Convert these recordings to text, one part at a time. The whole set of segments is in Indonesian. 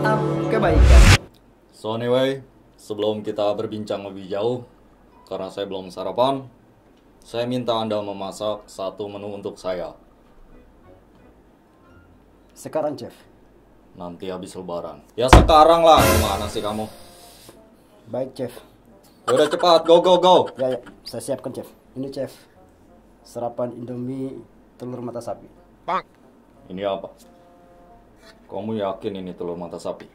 up kebaikan. So anyway, sebelum kita berbincang lebih jauh, karena saya belum sarapan, saya minta Anda memasak satu menu untuk saya. Sekarang chef. Nanti habis lebaran. Ya sekarang lah, gimana sih kamu? Baik chef. Udah cepat, go go go. Ya, saya siapkan chef. Ini chef. Sarapan Indomie telur mata sapi. Ini apa? Kamu yakin ini telur mata sapi?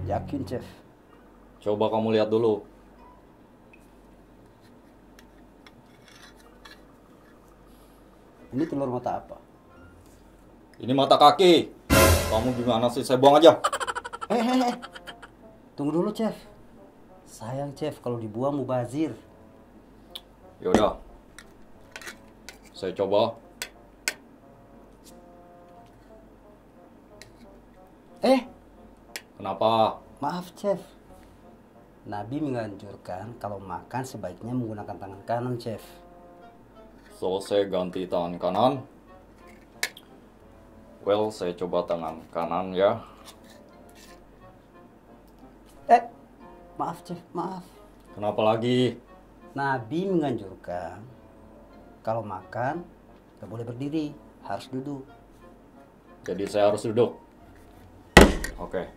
Yakin chef. Coba kamu lihat dulu. Ini telur mata apa? Ini mata kaki. Kamu gimana sih? Saya buang aja. Tunggu dulu chef. Sayang chef kalau dibuang mubazir. Yaudah. Saya coba. Kenapa? Maaf chef. Nabi menganjurkan kalau makan sebaiknya menggunakan tangan kanan chef. So, saya ganti tangan kanan. Well, saya coba tangan kanan ya. Maaf chef, maaf. Kenapa lagi? Nabi menganjurkan kalau makan gak boleh berdiri, harus duduk. Jadi saya harus duduk. Oke.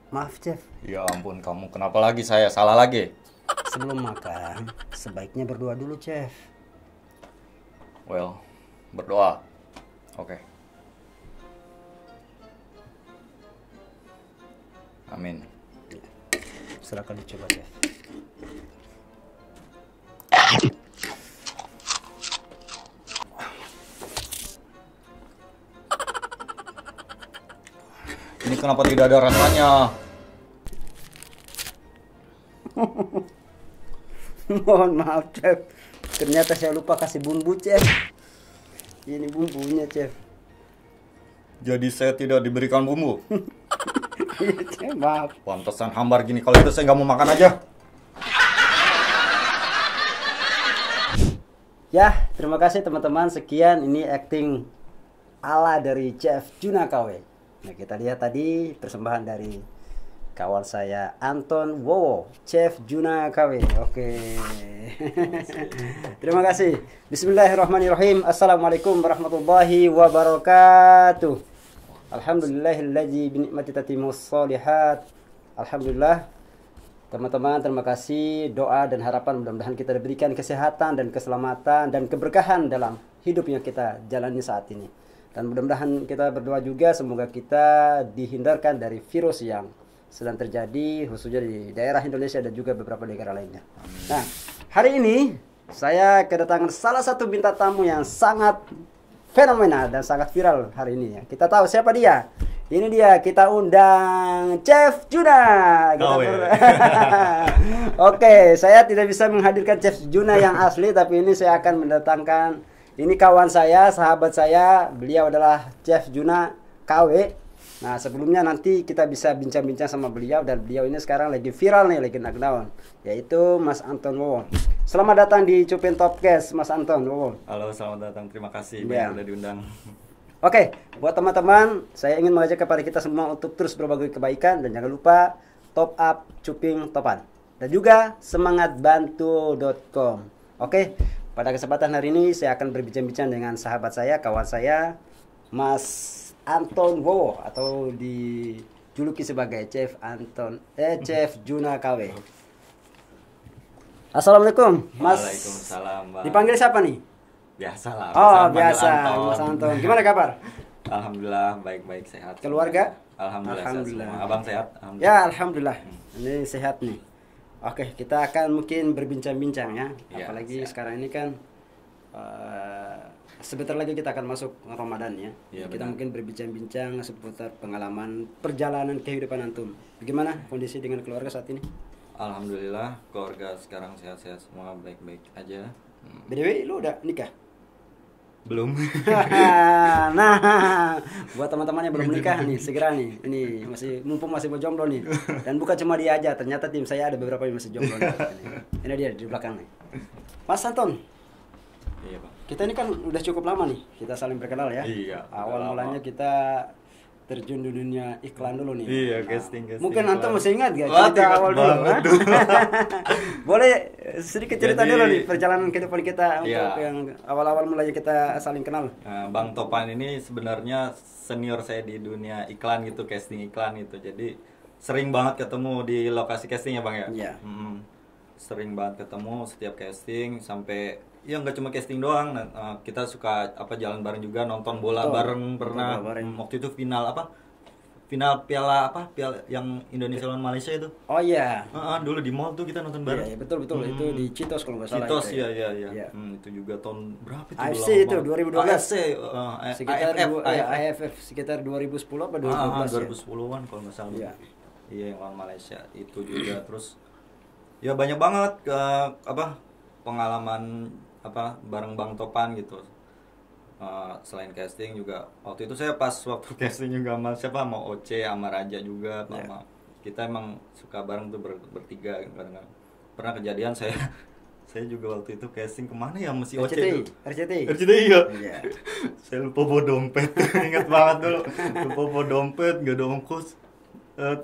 Maaf chef, Ya ampun kamu, kenapa lagi saya salah lagi? sebelum makan sebaiknya berdoa dulu chef. Well, berdoa. Oke. Amin. Silakan dicoba chef. Ini kenapa tidak ada rasanya? Mohon maaf chef, ternyata saya lupa kasih bumbu chef. Ini bumbunya chef. Jadi saya tidak diberikan bumbu. Iya chef, maaf. Pantesan hambar gini, kalau itu saya nggak mau makan aja. Ya, terima kasih teman-teman. Sekian ini acting ala dari Chef Juna KW. Nah, kita lihat tadi persembahan dari kawan saya Anton Wowo, Chef Juna KW. Oke. Terima kasih. Bismillahirrahmanirrahim. Assalamualaikum warahmatullahi wabarakatuh. Alhamdulillahilladzi binikmati tatimmus sholihat. Alhamdulillah. Teman-teman, terima kasih doa dan harapan mudah-mudahan kita diberikan kesehatan dan keselamatan dan keberkahan dalam hidup yang kita jalani saat ini. Dan mudah-mudahan kita berdoa juga semoga kita dihindarkan dari virus yang sedang terjadi khususnya di daerah Indonesia dan juga beberapa negara lainnya. Nah, hari ini saya kedatangan salah satu bintang tamu yang sangat fenomenal dan sangat viral hari ini ya. Kita tahu siapa dia. Ini dia, kita undang Chef Juna. Oke, saya tidak bisa menghadirkan Chef Juna yang asli, tapi ini saya akan mendatangkan, ini kawan saya, sahabat saya, beliau adalah Chef Juna KW. Nah, sebelumnya nanti kita bisa bincang-bincang sama beliau, dan beliau ini sekarang lagi viral nih, lagi knockdown, yaitu Mas Anton Wowo. Selamat datang di Cupin Topcast, Mas Anton Wowo. Halo, selamat datang. Terima kasih Ya. banyak udah diundang. Oke, buat teman-teman, saya ingin mengajak kepada kita semua untuk terus berbagi kebaikan dan jangan lupa top up Cuping Topan dan juga semangatbantu.com. Oke, pada kesempatan hari ini saya akan berbincang-bincang dengan sahabat saya, kawan saya, Mas Anton Wowo atau dijuluki sebagai Chef Chef Juna KW. Assalamualaikum, Mas. Waalaikumsalam, Bang. Dipanggil siapa nih? Biasa lah. Oh, panggil biasa, Anton. Mas Anton. Gimana kabar? Alhamdulillah, baik-baik, sehat. Keluarga? Alhamdulillah, Alhamdulillah. sehat semua. Abang sehat? Alhamdulillah. Ya, alhamdulillah. Ini sehat nih. Oke, kita akan mungkin berbincang-bincang ya. Ya, Apalagi siap. sekarang ini kan sebentar lagi kita akan masuk Ramadan ya. Ya, Kita benar. mungkin berbincang-bincang seputar pengalaman perjalanan kehidupan antum. Bagaimana kondisi dengan keluarga saat ini? Alhamdulillah, keluarga sekarang sehat-sehat semua, baik-baik aja. BDW, lu udah nikah? Belum. Nah, buat teman-teman yang belum menikah nih, segera nih. Ini mumpung masih mau jomblo nih. Dan bukan cuma dia aja, ternyata tim saya ada beberapa yang masih jomblo nih. Ini dia di belakang nih. Mas Anton, Iya, Bang. kita ini kan udah cukup lama nih, kita saling berkenal ya. Iya, Awal udah mulanya lama. kita terjun di dunia iklan dulu nih. Iya, casting Mungkin iklan. Anton masih ingat gak Wah, cerita ingat awal dulu? banget ha? tuh. Boleh sedikit cerita Jadi- dulu nih perjalanan kehidupan kita untuk Iya. yang awal-awal mulanya kita saling kenal. Nah, Bang Topan ini sebenarnya senior saya di dunia iklan gitu, casting iklan gitu. Jadi sering banget ketemu di lokasi casting ya, Bang ya. Iya. Sering banget ketemu setiap casting sampai ya nggak cuma casting doang. Kita suka jalan bareng juga, nonton bola Betul. bareng pernah. Bola bareng. Waktu itu final piala piala yang Indonesia lawan Malaysia itu. Oh iya. Dulu di mall tuh kita nonton Iya, bareng. iya, betul itu di Citos kalau nggak salah. Citos itu ya. Iya. Itu juga tahun berapa itu? AFC Udah lama itu, banget. 2012. AFC, Sekitar AFF. AFF sekitar 2010 apa 2012 ya. 2010-an kalau nggak salah. Iya. Iya, yang lawan Malaysia itu juga. Terus ya banyak banget pengalaman bareng Bang Topan gitu. Selain casting juga waktu itu saya pas waktu casting juga sama Oce sama Raja juga Iya. sama kita emang suka bareng tuh bertiga kadang-kadang. Pernah kejadian saya juga waktu itu casting kemana ya mesti Oce RCTI, tuh. RCTI. RCTI ya. Iya. Saya lupa bawa dompet. Ingat banget dulu. Lupa bawa dompet, gak ada ongkos.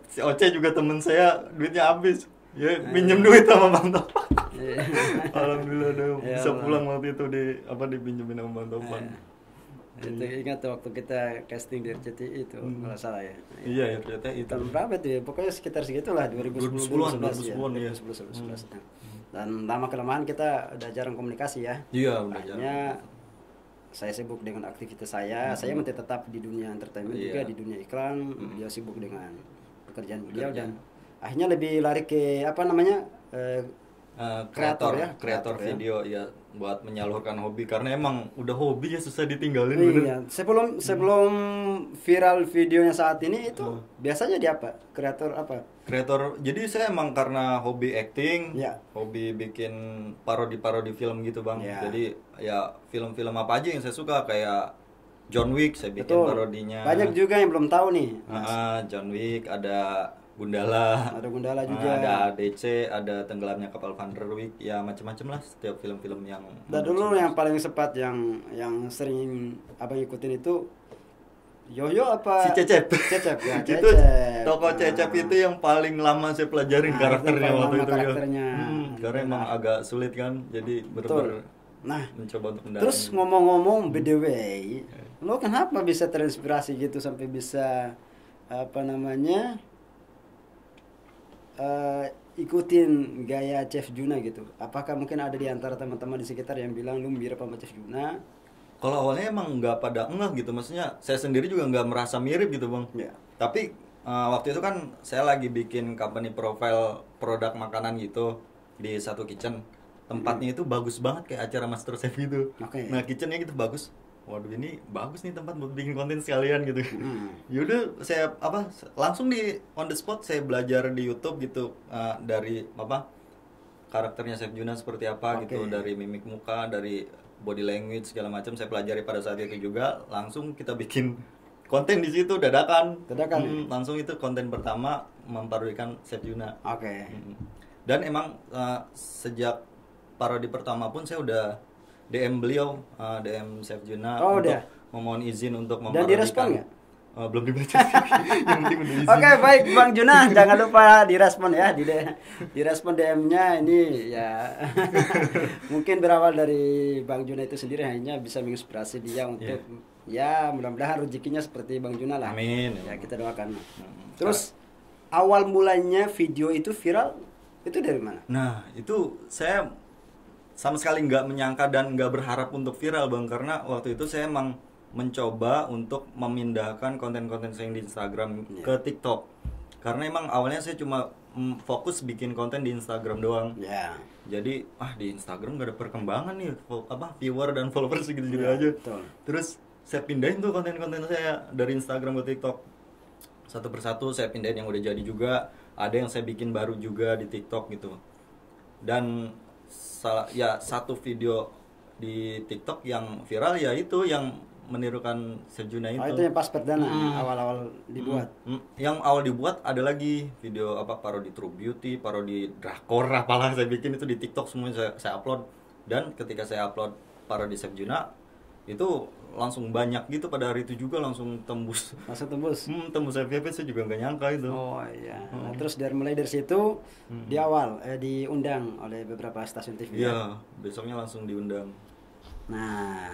Si Oce juga temen saya duitnya habis. Ya pinjem duit sama Bang Topan. Iya. Alhamdulillah udah Ya bisa Allah. pulang waktu itu dipinjemin sama Bang Topan. Itu ingat tuh waktu kita casting di RCTI itu kalau salah ya. Iya ya ternyata itu. Tahun berapa tuh ya? Pokoknya sekitar segitulah 2010 2010-an, 2011 ya. 2010-an, iya. 2011. Dan lama kelamaan kita udah jarang komunikasi ya. Iya udah Akhirnya saya sibuk dengan aktivitas saya masih tetap di dunia entertainment Iya. juga di dunia iklan. Beliau sibuk dengan pekerjaan beliau dan akhirnya lebih lari ke kreator ya, kreator kreator ya. video ya buat menyalurkan hobi karena emang udah hobi ya susah ditinggalin bener. Iya, sebelum viral videonya saat ini itu biasanya di apa? Kreator apa? Kreator, jadi saya emang karena hobi acting, Ya. hobi bikin parodi-parodi film gitu bang. Ya. Jadi ya film-film apa aja yang saya suka kayak John Wick saya bikin Betul. parodinya. Banyak juga yang belum tahu nih. John Wick, ada Gundala, Ada Gundala juga. ada ADC, ada Tenggelamnya Kapal Van der Wijk, ya macam-macam lah setiap film-film yang. Dan dulu yang paling sempat yang sering abang ikutin itu Yoyo apa? Si Cecep. Cecep ya. Itu Cecep. tokoh Cecep itu yang paling lama saya pelajarin Nah, karakternya itu paling waktu lama itu karakternya. ya. Karena emang agak sulit kan, jadi Betul. bener-bener Nah, mencoba untuk mendalami. terus ngomong-ngomong by the way, lo kenapa bisa terinspirasi gitu sampai bisa ikutin gaya Chef Juna gitu? Apakah mungkin ada di antara teman-teman di sekitar yang bilang lu mirip sama Chef Juna? Kalau awalnya emang nggak pada ngeh gitu, maksudnya saya sendiri juga nggak merasa mirip gitu bang. Ya. Tapi waktu itu kan saya lagi bikin company profile produk makanan gitu di satu kitchen. Tempatnya itu bagus banget kayak acara Master Chef gitu. Oke. Nah kitchennya gitu bagus. Waduh ini bagus nih tempat buat bikin konten sekalian gitu. Yaudah saya langsung di on the spot saya belajar di YouTube gitu dari karakternya Chef Juna seperti apa Oke. gitu, dari mimik muka, dari body language segala macam saya pelajari pada saat itu juga. Langsung kita bikin konten di situ dadakan. Langsung itu konten pertama memparodikan Chef Juna. Oke. Dan emang sejak parodi pertama pun saya udah DM beliau, DM Chef Juna Oh, untuk udah. memohon izin untuk Dan memparodikan. direspon nggak? Belum dibaca. Yang penting udah izin. Oke, baik Bang Juna, jangan lupa direspon ya, direspon DM-nya ini ya. Mungkin berawal dari Bang Juna itu sendiri hanya bisa menginspirasi dia untuk ya mudah-mudahan rezekinya seperti Bang Juna lah. Amin. Ya kita doakan. Terus awal mulanya video itu viral itu dari mana? Nah, itu saya sama sekali nggak menyangka dan nggak berharap untuk viral bang, karena waktu itu saya emang mencoba untuk memindahkan konten-konten saya di Instagram ke TikTok, karena emang awalnya saya cuma fokus bikin konten di Instagram doang. Ya. Jadi di Instagram gak ada perkembangan nih viewer dan followers gitu-gitu Ya, aja. betul. Terus saya pindahin tuh konten-konten saya dari Instagram ke TikTok. Satu persatu saya pindahin yang udah jadi juga, ada yang saya bikin baru juga di TikTok gitu. Dan satu video di TikTok yang viral ya itu yang menirukan Sejuna itu. Oh, itu yang pas perdana awal-awal dibuat. Yang awal dibuat ada lagi video apa parodi True Beauty, parodi drakor apalah saya bikin itu di TikTok semua saya upload. Dan ketika saya upload parodi Sejuna itu langsung banyak gitu pada hari itu juga langsung tembus. Masuk tembus. Tembus FYP saya juga nggak nyangka itu. Oh iya. Nah, terus mulai dari situ di awal diundang oleh beberapa stasiun TV. Iya, besoknya langsung diundang. Nah,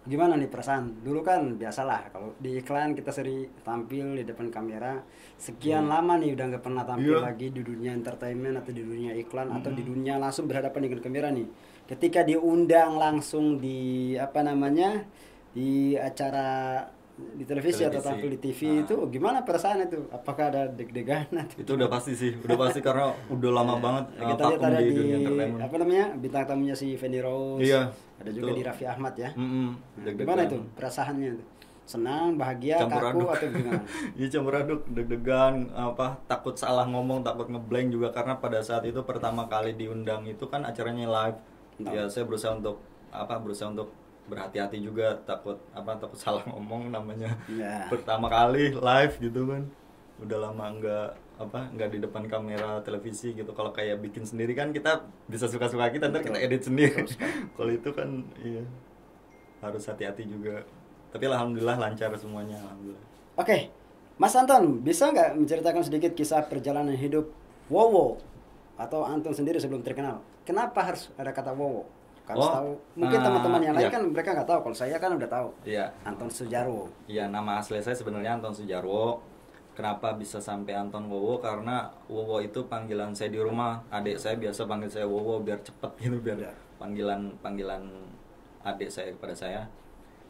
gimana nih perasaan? Dulu kan biasalah kalau di iklan kita sering tampil di depan kamera. Sekian lama nih udah nggak pernah tampil lagi di dunia entertainment atau di dunia iklan atau di dunia langsung berhadapan dengan kamera nih. Ketika diundang langsung di apa namanya di acara di televisi atau tampil di TV itu gimana perasaan itu? Apakah ada deg-degan? Itu udah pasti sih, udah pasti karena udah lama banget Kita lihat vakum ada di di dunia entertainment. apa namanya bintang tamunya si Feni Rose. Iya, Ada juga betul. di Raffi Ahmad ya. Nah, Deg-degan. gimana itu perasaannya itu? Senang, bahagia, Campur kaku aduk. atau gimana? Iya campur aduk, deg-degan, apa takut salah ngomong, takut ngeblank juga karena pada saat itu pertama kali diundang itu kan acaranya live. Ya saya berusaha untuk berhati-hati juga takut salah ngomong namanya. Ya. Pertama kali live gitu kan. Udah lama nggak di depan kamera televisi gitu. Kalau kayak bikin sendiri kan kita bisa suka-suka kita ntar kita edit sendiri. Kalau itu kan iya harus hati-hati juga. Tapi alhamdulillah lancar semuanya alhamdulillah. Oke, Mas Anton, bisa nggak menceritakan sedikit kisah perjalanan hidup Wowo atau Anton sendiri sebelum terkenal? Kenapa harus ada kata Wowo? Kalau tahu, mungkin teman-teman yang lain iya. kan mereka nggak tahu. Kalau saya kan udah tahu. Iya. Anton Sujarwo. Iya, nama asli saya sebenarnya Anton Sujarwo. Kenapa bisa sampai Anton Wowo? Karena Wowo itu panggilan saya di rumah. Adik saya biasa panggil saya Wowo biar cepet gitu, biar Iya. panggilan adik saya kepada saya.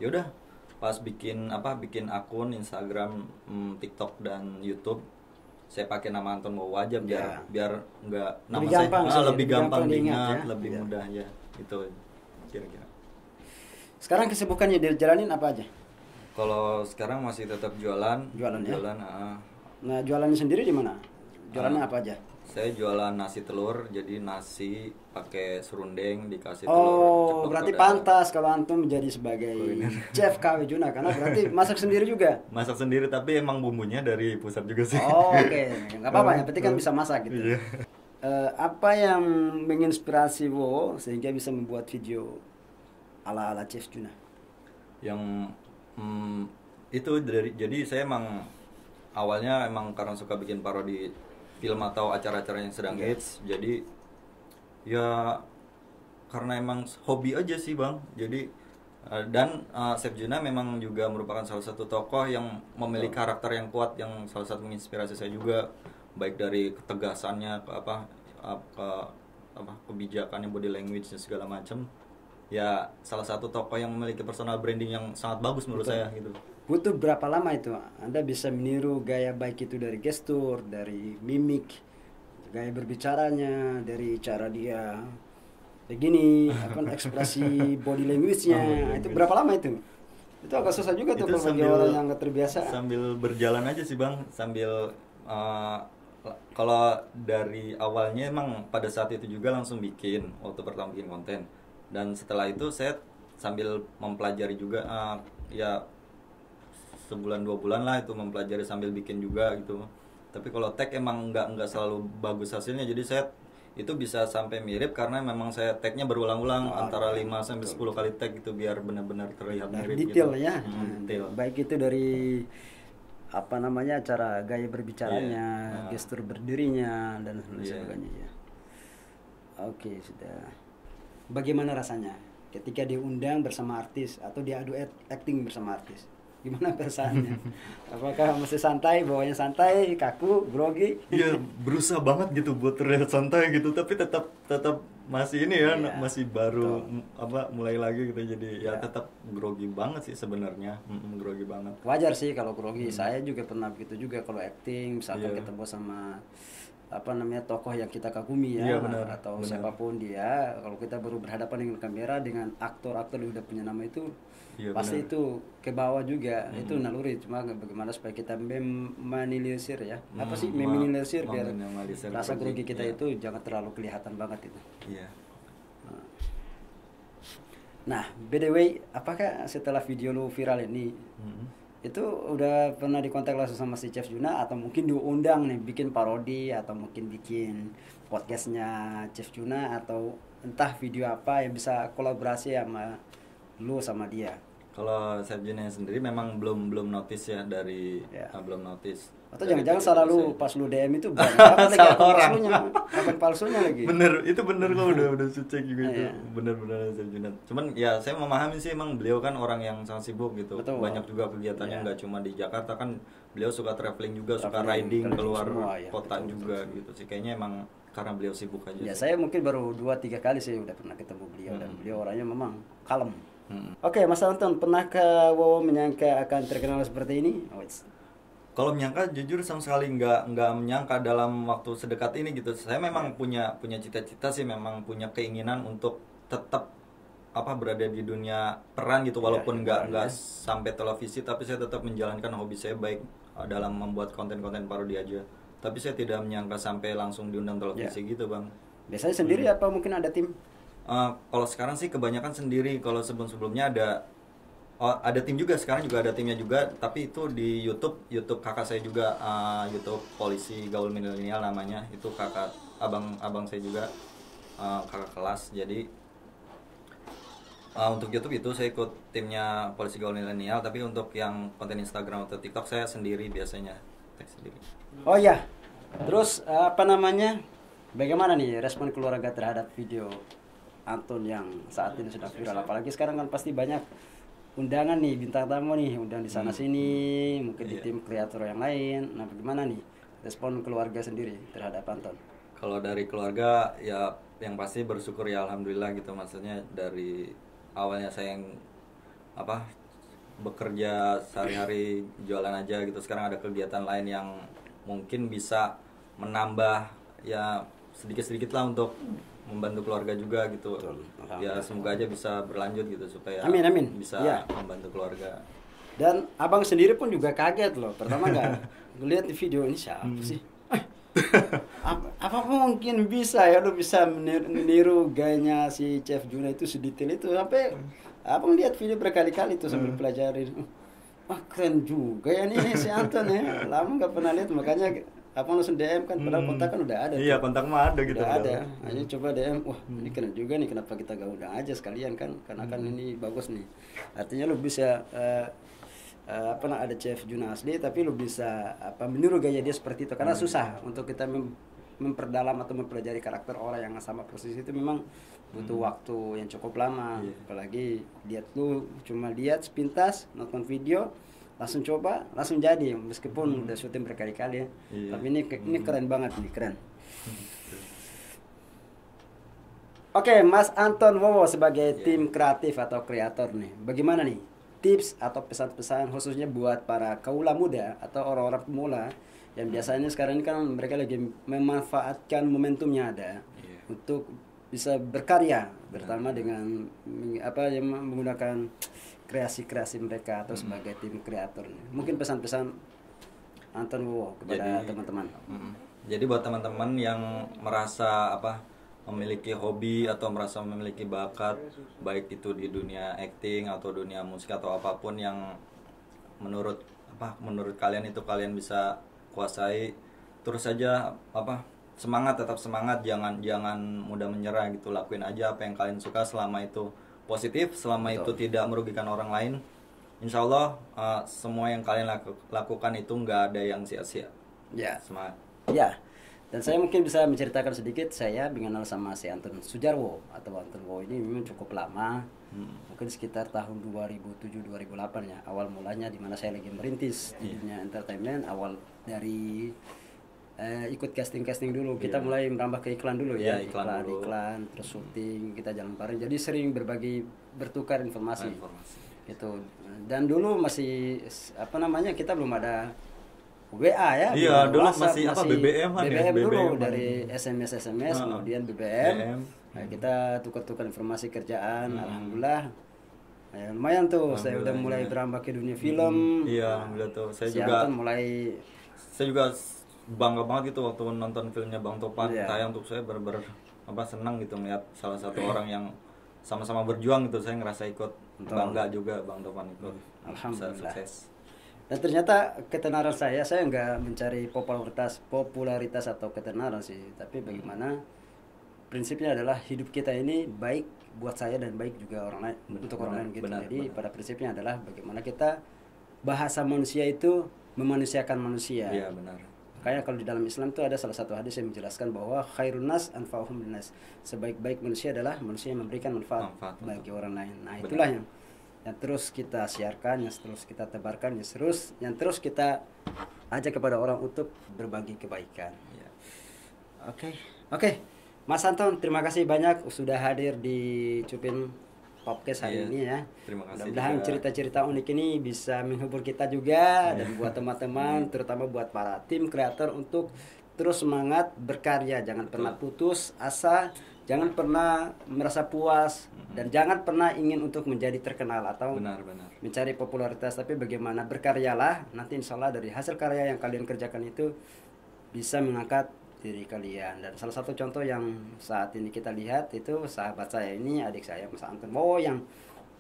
Yaudah, pas bikin akun Instagram, TikTok dan YouTube, saya pakai nama Anton Wowo aja biar nggak nama Lebih saya gampang sih, lebih gampang diingat, ya. lebih Iya. mudah ya. Itu kira-kira. Sekarang kesibukannya dijalanin apa aja? Kalau sekarang masih tetap jualan. Jualan ya? ah. Nah, jualannya sendiri di mana? Jualannya apa aja? Saya jualan nasi telur, jadi nasi pakai serundeng dikasih telur. Oh, ceplok berarti telur. pantas kalau Antum menjadi sebagai chef KW Juna karena berarti masak sendiri juga. Masak sendiri tapi emang bumbunya dari pusat juga sih. Oh, oke. Nggak apa-apa, yang penting kan bisa masak gitu. Iya. Apa yang menginspirasi Wo sehingga bisa membuat video ala-ala Chef Juna? Yang itu jadi saya emang awalnya emang karena suka bikin parodi film atau acara-acara yang sedang hits, jadi ya karena emang hobi aja sih bang. Jadi dan Chef Juna memang juga merupakan salah satu tokoh yang memiliki karakter yang kuat, yang salah satu menginspirasi saya juga, baik dari ketegasannya ke kebijakannya, body language dan segala macam. Ya salah satu tokoh yang memiliki personal branding yang sangat bagus menurut saya gitu. Butuh berapa lama itu Anda bisa meniru gaya baik itu dari gestur, dari mimik, gaya berbicaranya, dari cara dia begini, ekspresi body language-nya. Itu berapa lama itu? Itu agak susah juga tuh kalau bagi orang yang nggak terbiasa. Sambil berjalan aja sih bang, sambil kalau dari awalnya emang pada saat itu juga langsung bikin waktu pertama bikin konten, dan setelah itu saya sambil mempelajari juga ya sebulan 2 bulan lah itu mempelajari sambil bikin juga gitu. Tapi kalau tag emang nggak selalu bagus hasilnya, jadi saya itu bisa sampai mirip karena memang saya tagnya berulang-ulang antara 5 sampai 10 kali tag gitu biar benar-benar terlihat mirip Detail gitu. ya. Detail. Baik itu dari apa namanya cara gaya berbicaranya, gestur berdirinya dan sebagainya ya. Oke, sudah. Bagaimana rasanya ketika diundang bersama artis atau diadu acting bersama artis? Gimana perasaannya? Apakah masih santai, bawanya santai, kaku, grogi? Iya, berusaha banget gitu buat terlihat santai gitu, tapi tetap masih ini ya, masih baru mulai lagi gitu, jadi ya tetap grogi banget sih sebenarnya, grogi banget. Wajar sih kalau grogi. Saya juga pernah begitu juga kalau acting, misalkan ketemu sama tokoh yang kita kagumi ya, atau siapapun dia, kalau kita baru berhadapan dengan kamera dengan aktor-aktor yang udah punya nama itu, pasti itu ke bawah juga. Itu naluri, cuma bagaimana supaya kita meminimalisir ya, apa sih meminimalisir biar rasa grogi kita itu jangan terlalu kelihatan banget itu. Iya. Nah, by the way, apakah setelah video lu viral ini itu udah pernah dikontak langsung sama si Chef Juna atau mungkin diundang nih bikin parodi atau mungkin bikin podcastnya Chef Juna atau entah video apa yang bisa kolaborasi sama lu sama dia? Kalau Chef Juna sendiri memang belum notice ya dari Ya. belum notice. Atau Dari jangan-jangan video salah saya. lu pas lu DM itu banyak banget lagi Salah akun orang. palsunya, akun palsunya lagi. Bener, itu bener kok udah cek juga itu. Iya. Bener-bener Chef Junat. Cuman ya saya memahami sih emang beliau kan orang yang sangat sibuk gitu. Betul. Banyak juga kegiatannya Iya. nggak cuma di Jakarta kan beliau suka traveling juga, suka Traveling, riding keliling keluar semua, ya. kota Betul, juga gitu sih. Kayaknya emang karena beliau sibuk aja Ya sih. saya mungkin baru 2-3 kali sih udah pernah ketemu beliau dan beliau orangnya memang kalem. Hmm. Oke, Mas Anton, pernahkah Wowo menyangka akan terkenal seperti ini? Oh, Kalau menyangka jujur sama sekali nggak menyangka dalam waktu sedekat ini gitu. Saya memang punya cita-cita sih, memang punya keinginan untuk tetap berada di dunia peran gitu, walaupun nggak sampai televisi, tapi saya tetap menjalankan hobi saya baik dalam membuat konten-konten parodi aja. Tapi saya tidak menyangka sampai langsung diundang televisi gitu, Bang. biasanya sendiri apa mungkin ada tim? Kalau sekarang sih kebanyakan sendiri. Kalau sebelum-sebelumnya ada tim juga, sekarang juga ada timnya juga, tapi itu di YouTube kakak saya juga, YouTube Polisi Gaul Milenial namanya. Itu kakak abang saya juga, kakak kelas. Jadi untuk YouTube itu saya ikut timnya Polisi Gaul Milenial, tapi untuk yang konten Instagram atau TikTok saya sendiri biasanya, tag sendiri. Oh ya, terus apa namanya? Bagaimana nih respon keluarga terhadap video Anton yang saat ini sudah viral? Apalagi sekarang kan pasti banyak undangan nih, bintang tamu nih, undang di sana sini, mungkin di Iya. tim kreator yang lain. Nah, bagaimana nih respon keluarga sendiri terhadap Anton? Kalau dari keluarga ya yang pasti bersyukur ya, alhamdulillah gitu. Maksudnya dari awalnya saya yang bekerja sehari-hari jualan aja gitu, sekarang ada kegiatan lain yang mungkin bisa menambah ya sedikit-sedikit lah untuk membantu keluarga juga gitu. Betul. Ya semoga aja bisa berlanjut gitu supaya Amin, amin. bisa Iya. membantu keluarga. Dan abang sendiri pun juga kaget loh. Pertama nggak ngeliat di video ini siapa sih? Apa mungkin bisa ya lu bisa meniru gayanya si Chef Juna itu sedetail itu sampai abang lihat video berkali-kali tuh sambil pelajarin. Wah keren juga ya nih si Anton ya. Lama nggak pernah lihat makanya abang langsung DM kan. Padahal kontak kan udah ada. Iya, tuh. kontak mah ada gitu. Udah ada. Hanya coba DM. Wah ini keren juga nih. Kenapa kita gak undang aja sekalian kan? Karena kan ini bagus nih. Artinya lu bisa ada Chef Juna asli tapi lu bisa meniru gaya dia seperti itu karena susah untuk kita memperdalam atau mempelajari karakter orang yang sama persis itu memang butuh waktu yang cukup lama. Iya. Apalagi lu cuma lihat sepintas nonton video langsung coba langsung jadi meskipun udah syuting berkali-kali ya. Iya. Tapi ini keren banget nih, keren. Oke, Mas Anton Wowo sebagai tim kreatif atau kreator nih, bagaimana nih tips atau pesan-pesan khususnya buat para kaula muda atau orang-orang pemula yang biasanya sekarang ini kan mereka lagi memanfaatkan momentumnya ada untuk bisa berkarya pertama dengan yang menggunakan kreasi-kreasi mereka atau sebagai tim kreator nih. Mungkin pesan-pesan Anton Wowo kepada teman-teman. Jadi buat teman-teman yang merasa memiliki hobi atau merasa memiliki bakat baik itu di dunia acting atau dunia musik atau apapun yang menurut kalian itu kalian bisa kuasai, terus saja tetap semangat, jangan mudah menyerah gitu. Lakuin aja apa yang kalian suka selama itu positif, selama itu tidak merugikan orang lain. Insya Allah semua yang kalian lakukan itu nggak ada yang sia-sia. Ya. Semangat. Ya, dan saya mungkin bisa menceritakan sedikit. Saya mengenal sama si Anton Sujarwo atau Anton Wowo ini memang cukup lama, mungkin sekitar tahun 2007-2008 ya. Awal mulanya di mana saya lagi merintis di dunia entertainment, awal dari ikut casting dulu. Kita mulai merambah ke iklan dulu ya, iklan, terus syuting, kita jalan bareng. Jadi sering bertukar informasi. Gitu. Dan dulu masih kita belum ada WA ya. Iya, dulu WhatsApp, masih BBM kan ya, BBM dulu BBM dari SMS kemudian BBM. Nah, kita tukar-tukar informasi kerjaan. Alhamdulillah. Ya, lumayan tuh. Saya udah mulai berambah ke dunia film. Iya, alhamdulillah tuh. Saya juga bangga banget gitu waktu nonton filmnya Bang Topan tayang, untuk saya bener-bener senang gitu melihat salah satu orang yang sama-sama berjuang gitu. Saya ngerasa ikut Betul. bangga juga Bang Topan ikut bisa Alhamdulillah. sukses. Dan ternyata ketenaran saya nggak mencari popularitas atau ketenaran sih, tapi bagaimana prinsipnya adalah hidup kita ini baik buat saya dan baik juga orang lain, untuk orang lain gitu. Benar, Jadi benar. pada prinsipnya adalah bagaimana kita bahasa manusia itu memanusiakan manusia. Iya benar. Makanya kalau di dalam Islam itu ada salah satu hadis yang menjelaskan bahwa khairun nas anfa'uhum linnas. Sebaik-baik manusia adalah manusia yang memberikan manfaat bagi orang lain. Nah, itulah yang terus kita siarkan, yang terus kita tebarkan, yang terus kita ajak kepada orang untuk berbagi kebaikan. Iya. Oke. Mas Anton, terima kasih banyak sudah hadir di Cupin Podcast hari Iya. ini ya. Terima kasih Mudah-mudahan juga. cerita-cerita unik ini bisa menghibur kita juga dan buat teman-teman, terutama buat para tim kreator untuk terus semangat berkarya, jangan pernah putus asa, jangan pernah merasa puas dan jangan pernah ingin untuk menjadi terkenal atau Benar. mencari popularitas, tapi bagaimana berkaryalah, nanti insya Allah dari hasil karya yang kalian kerjakan itu bisa mengangkat diri kalian. Dan salah satu contoh yang saat ini kita lihat itu sahabat saya ini, adik saya Mas Anton Wowo, yang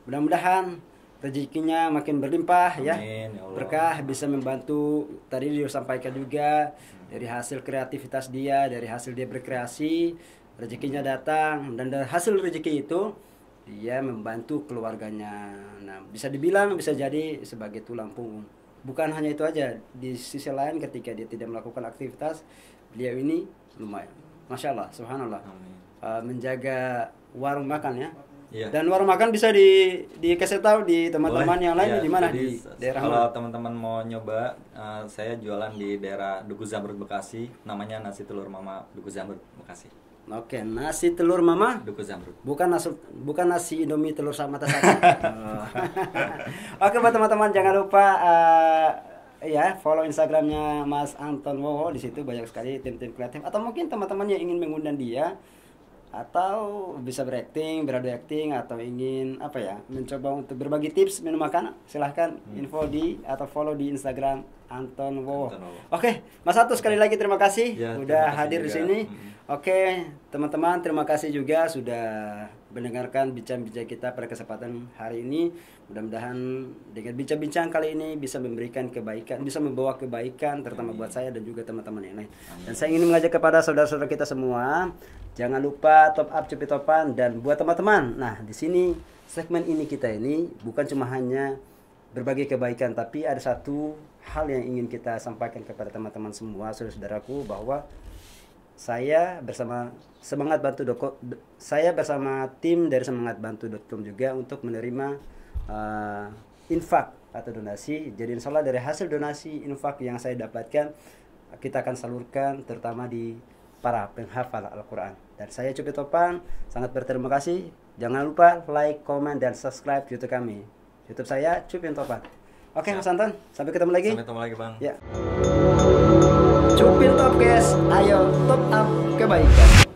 mudah-mudahan rezekinya makin berlimpah. Amin, Ya ya Allah. berkah, bisa membantu. Tadi dia sampaikan juga dari hasil kreativitas dia, dari hasil dia berkreasi, rezekinya datang, dan dari hasil rezeki itu dia membantu keluarganya. Nah, bisa dibilang bisa jadi sebagai tulang punggung. Bukan hanya itu aja, di sisi lain ketika dia tidak melakukan aktivitas, beliau ini lumayan, masya Allah, subhanallah, Amin. menjaga warung makan ya. Iya. Dan warung makan bisa dikasih tahu di teman-teman Boleh. yang lain Iya, di mana, jadi di daerah kalau mana? teman-teman mau nyoba, saya jualan di daerah Duku Zamrud Bekasi, namanya Nasi Telur Mama Duku Zamrud Bekasi. Oke, nasi telur mama, Duku Zamrud. bukan nasi Indomie telur sama mata sapi. Oh. Oke, buat teman-teman jangan lupa ya follow Instagramnya Mas Anton Wowo. Di situ banyak sekali tim-tim kreatif, atau mungkin teman-teman yang ingin mengundang dia, atau bisa berakting, beradu acting, atau ingin mencoba untuk berbagi tips menu makan, silahkan info atau follow di Instagram Anton Wowo. Anton Wowo. Oke, Mas Anton sekali lagi terima kasih Ya, udah terima kasih hadir di juga. sini. Oke, teman-teman, terima kasih juga sudah mendengarkan bincang-bincang kita pada kesempatan hari ini. Mudah-mudahan dengan bincang-bincang kali ini bisa memberikan kebaikan, bisa membawa kebaikan, terutama buat saya dan juga teman-teman yang lain. Dan saya ingin mengajak kepada saudara-saudara kita semua, jangan lupa top up Cupin Topan. Dan buat teman-teman, nah di sini segmen ini kita ini bukan cuma hanya berbagi kebaikan, tapi ada satu hal yang ingin kita sampaikan kepada teman-teman semua, saudara-saudaraku, bahwa saya bersama tim dari semangatbantu.com juga untuk menerima infak atau donasi. Jadi insya Allah dari hasil donasi infak yang saya dapatkan, kita akan salurkan terutama di para penghafal Al-Quran. Dan saya Cupin Topan sangat berterima kasih. Jangan lupa like, comment, dan subscribe YouTube kami. YouTube saya Cupin Topan. Oke, Mas Anton, sampai ketemu lagi. Sampai ketemu lagi, Bang. Ya. Cupin Top guys, ayo top up kebaikan.